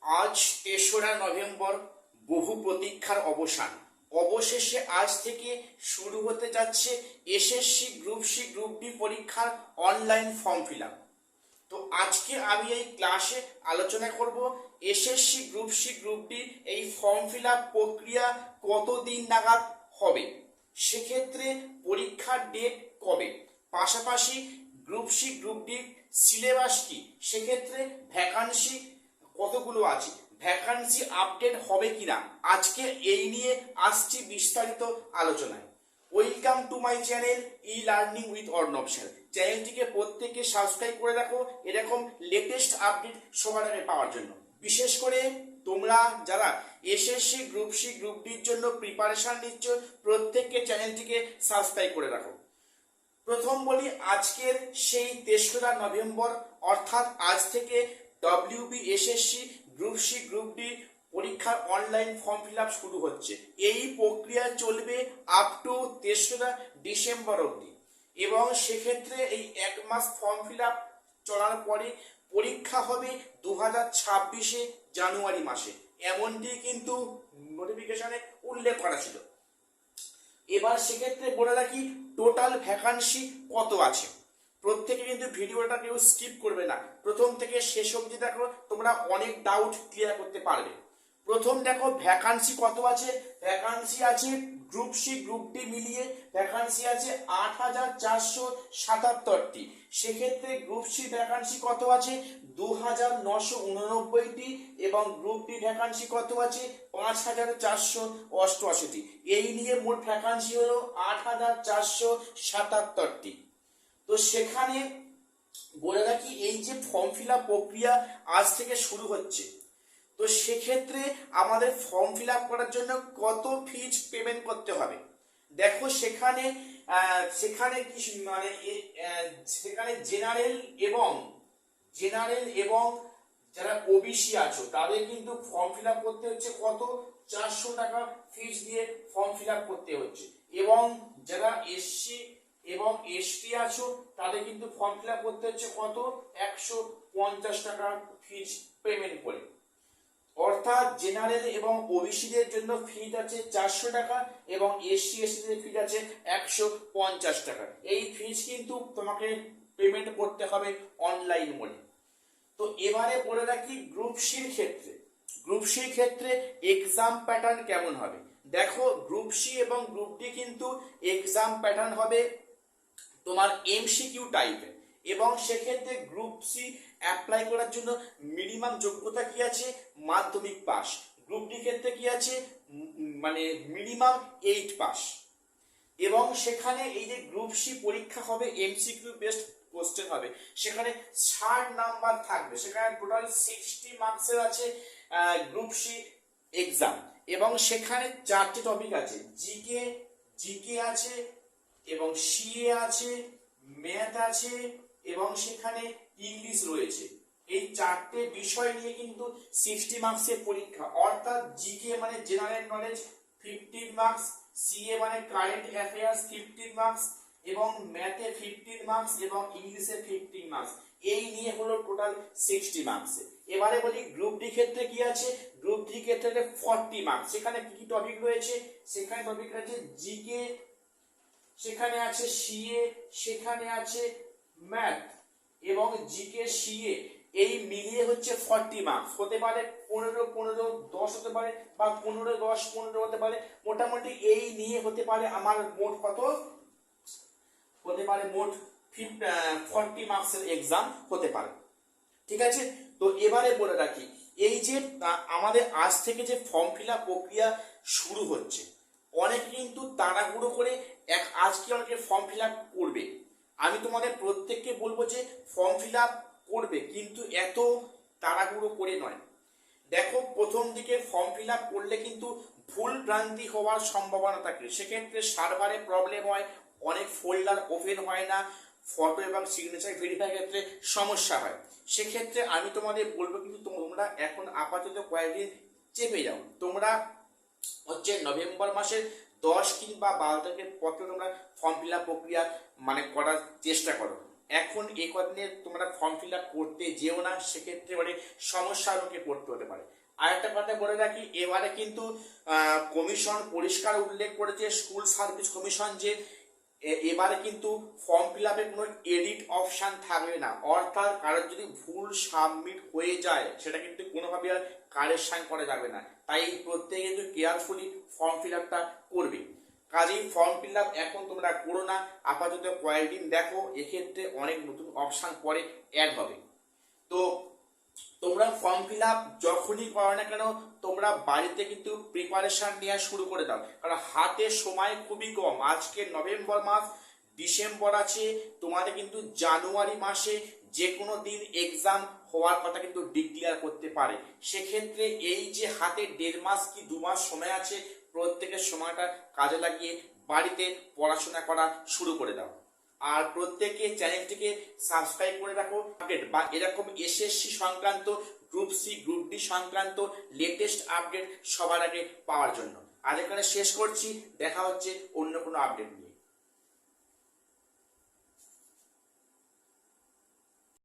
আজ ৩রা নভেম্বর, বহু প্রতীক্ষার অবসান। অবশেষে আজ থেকে শুরু হতে যাচ্ছে SSC group C group D পরীক্ষার অনলাইন ফর্ম ফিল আপ। তো আজকে আমি এই ক্লাসে আলোচনা করব SSC group C group D এই ফর্ম ফিল আপ প্রক্রিয়া কতদিন নাগাদ হবে, সেক্ষেত্রে পরীক্ষার ডেট কবে, পাশাপাশি group C group D syllabus কি, সেক্ষেত্রে ভ্যাকান্সি কতগুলো আছে, ভ্যাকান্সি আপডেট হবে কিনা, আজকে এই নিয়ে আসছি বিস্তারিত আলোচনায়। Welcome to my channel e learning with Arnab sir. চ্যানেলটিকে প্রত্যেকে সাবস্ক্রাইব করে রাখো এরকম লেটেস্ট আপডেট সবার আগে পাওয়ার জন্য। বিশেষ করে তোমরা যারা এসএসসি গ্রুপ সি গ্রুপ ডির জন্য প্রিপারেশন নিচ্ছ, প্রত্যেককে চ্যানেলটিকে সাবস্ক্রাইব করে রাখো। প্রথম বলি, আজকের সেই ৩রা নভেম্বর অর্থাৎ আজ থেকে WBSSC group C group D পরীক্ষার অনলাইন ফর্ম ফিল আপ শুরু হচ্ছে। এই প্রক্রিয়া চলবে আপ টু ৩রা ডিসেম্বর অবধি, এবং সেক্ষেত্রে এই এক মাস ফর্ম ফিল আপ চলার পরে পরীক্ষা হবে 2026 জানুয়ারি মাসে, এমনটি কিন্তু নোটিফিকেশনে উল্লেখ করা ছিল। এবার সেক্ষেত্রে বলে রাখি টোটাল ভ্যাকান্সি কত আছে। প্রত্যেকে কিন্তু ভিডিওটা কেউ স্কিপ করবে না, প্রথম থেকে শেষ অবধি দেখো, তোমরা অনেক ডাউট ক্লিয়ার করতে পারবে। প্রথম দেখো ভ্যাকান্সি কত আছে। ভ্যাকান্সি আছে গ্রুপ সি গ্রুপ ডি মিলিয়ে ভ্যাকান্সি আছে 8477টি। সেক্ষেত্রে গ্রুপ সি ভ্যাকান্সি কত আছে 2989টি, এবং গ্রুপ ডি ভ্যাকান্সি কত আছে 5488টি। এই নিয়ে মোট ভ্যাকান্সি হলো 8477টি। তো সেখানে বলে রাখি এই যে ফর্ম ফিল আপ প্রক্রিয়া আজ থেকে শুরু হচ্ছে, তো সেক্ষেত্রে আমাদের ফর্ম ফিল আপ করার জন্য কত ফিজ পেমেন্ট করতে হবে। দেখো সেখানে সেখানে কি মানে সেখানে জেনারেল এবং যারা ওবিসি আছো তাদের কিন্তু ফর্ম ফিল আপ করতে হচ্ছে কত 400 টাকা ফিজ দিয়ে ফর্ম ফিল আপ করতে হচ্ছে, এবং যারা এসসি এবং এসটি আছো তাদের কিন্তু ফর্ম ফিল আপ করতে হচ্ছে কত 150 টাকা ফিজ পেমেন্ট করে। অর্থাৎ জেনারেল এবং ওবিসিদের জন্য ফিজ আছে 400 টাকা এবং এসসি এসটিদের ফিজ আছে 150 টাকা। এই ফিজ কিন্তু তোমাকে পেমেন্ট করতে হবে অনলাইন মোডে। তো এবারে বলে রাখি গ্রুপ সির ক্ষেত্রে এক্সাম প্যাটার্ন কেমন হবে। দেখো গ্রুপ সি এবং গ্রুপ ডি কিন্তু এক্সাম প্যাটার্ন হবে তোমার এমসিকিউ টাইপের, এবং সেক্ষেত্রে গ্রুপ সি অ্যাপ্লাই করার জন্য মিনিমাম যোগ্যতা কি আছে মাধ্যমিক পাস। গ্রুপ ডি ক্ষেত্রে কি আছে মানে মিনিমাম 8 পাস। এবং সেখানে এই যে গ্রুপ সি পরীক্ষা হবে এমসিকিউ বেসড কোশ্চেন হবে, সেখানে 60 নাম্বার থাকবে, সেখানে টোটাল 60 মার্কসের আছে গ্রুপ সি এক্সাম। এবং সেখানে 4টে টপিক আছে, জিকে আছে এবং সিএ আছে, ম্যাথ আছে এবং সেখানে ইংলিশ রয়েছে। এই 4টে বিষয় নিয়ে কিন্তু 60 মার্কসের পরীক্ষা। অর্থাৎ জিকে মানে জেনারেল নলেজ 15 মার্কস, সিএ মানে কারেন্ট অ্যাফেয়ার্স 15 মার্কস, এবং ম্যাথে 15 মার্কস এবং ইংলিশে 15 মার্কস। এই নিয়ে হলো টোটাল 60 মার্কস। এবারে বলি গ্রুপ ডি ক্ষেত্রে কি আছে। গ্রুপ ডি ক্ষেত্রে 40 মার্কস। সেখানে কি কি টপিক রয়েছে, সেখানে টপিক আছে জিকে, সেখানে আছে সিএ, সেখানে আছে ম্যাথ এবং জিকে সিএ। এই মিলিয়ে হচ্ছে 40 মার্কস। হতে পারে 15-15-10 হতে পারে, বা 15-10-15 হতে পারে। মোটামুটি এই নিয়ে হতে পারে আমার মোট কত হতে পারে, মোট 40 মার্কসের এক্সাম হতে পারে। ঠিক আছে, তো এবারে বলে রাখি এই যে আমাদের আজ থেকে যে ফর্ম ফিল আপ প্রক্রিয়া শুরু হচ্ছে, অনেকে কিন্তু তাড়াহুড়ো করে আজকে অনেকে ফর্ম ফিল আপ করবে। আমি তোমাদের প্রত্যেককে বলবো যে ফর্ম ফিল আপ করবে, কিন্তু এত তাড়াহুড়ো করে নয়। দেখো প্রথম দিকে ফর্ম ফিল আপ করলে কিন্তু ভুল ভ্রান্তি হওয়ার সম্ভাবনা থাকে, সেক্ষেত্রে সার্ভারে প্রবলেম হয়, অনেক ফোল্ডার ওপেন হয় না, ফটো এবং সিগনেচার ভেরিফাই ক্ষেত্রে সমস্যা হয়। সেক্ষেত্রে আমি তোমাদের বলবো কিন্তু তোমরা এখন আপাতত কয়েকদিন চেপে যাও। তোমরা হচ্ছে নভেম্বর মাসের 10 কিংবা 12 তারিখের পর তোমরা ফর্ম ফিল আপ প্রক্রিয়া মানে করার চেষ্টা করো। এখন এই কদিনে তোমরা ফর্ম ফিল আপ করতে যেও না, সেক্ষেত্রে মানে সমস্যার মুখে পড়তে হতে পারে। আর একটা কথা বলে রাখি, এবারে কিন্তু কমিশন পরিষ্কার উল্লেখ করেছে, স্কুল সার্ভিস কমিশন, যে এবারে কিন্তু ফর্ম ফিল আপে কোনো এডিট অপশন থাকবে না, অর্থাৎ কারোর যদি ভুল সাবমিট হয়ে যায় সেটা কিন্তু কোনোভাবে আর কারেকশন করা যাবে না। তাই প্রত্যেকে কিন্তু কেয়ারফুলি ফর্ম ফিল আপটা করবে। কাজেই ফর্ম ফিল আপ এখন তোমরা করো না, আপাতত কয়েকদিন দেখো, এক্ষেত্রে অনেক নতুন অপশন পরে অ্যাড হবে। তো তোমরা ফর্ম ফিল আপ যখনই করো না কেন, তোমরা বাড়িতে কিন্তু প্রিপারেশন নেওয়া শুরু করে দাও, কারণ হাতে সময় খুবই কম। আজকে নভেম্বর মাস, ডিসেম্বর আছে, তোমাদের কিন্তু জানুয়ারি মাসে যে কোনো দিন এক্সাম হওয়ার কথা কিন্তু ডিক্লেয়ার করতে পারে। সেক্ষেত্রে এই যে হাতে 1.5 মাস কি 2 মাস সময় আছে, প্রত্যেকের সময়টা কাজে লাগিয়ে বাড়িতে পড়াশোনা করা শুরু করে দাও। আর প্রত্যেকে চ্যানেলটিকে সাবস্ক্রাইব করে রাখো, আপডেট বা এরকম এসএসসি সংক্রান্ত, গ্রুপ সি গ্রুপ ডি সংক্রান্ত লেটেস্ট আপডেট সবার আগে পাওয়ার জন্য। আজ এখানে শেষ করছি, দেখা হচ্ছে অন্য কোনো আপডেট নিয়ে।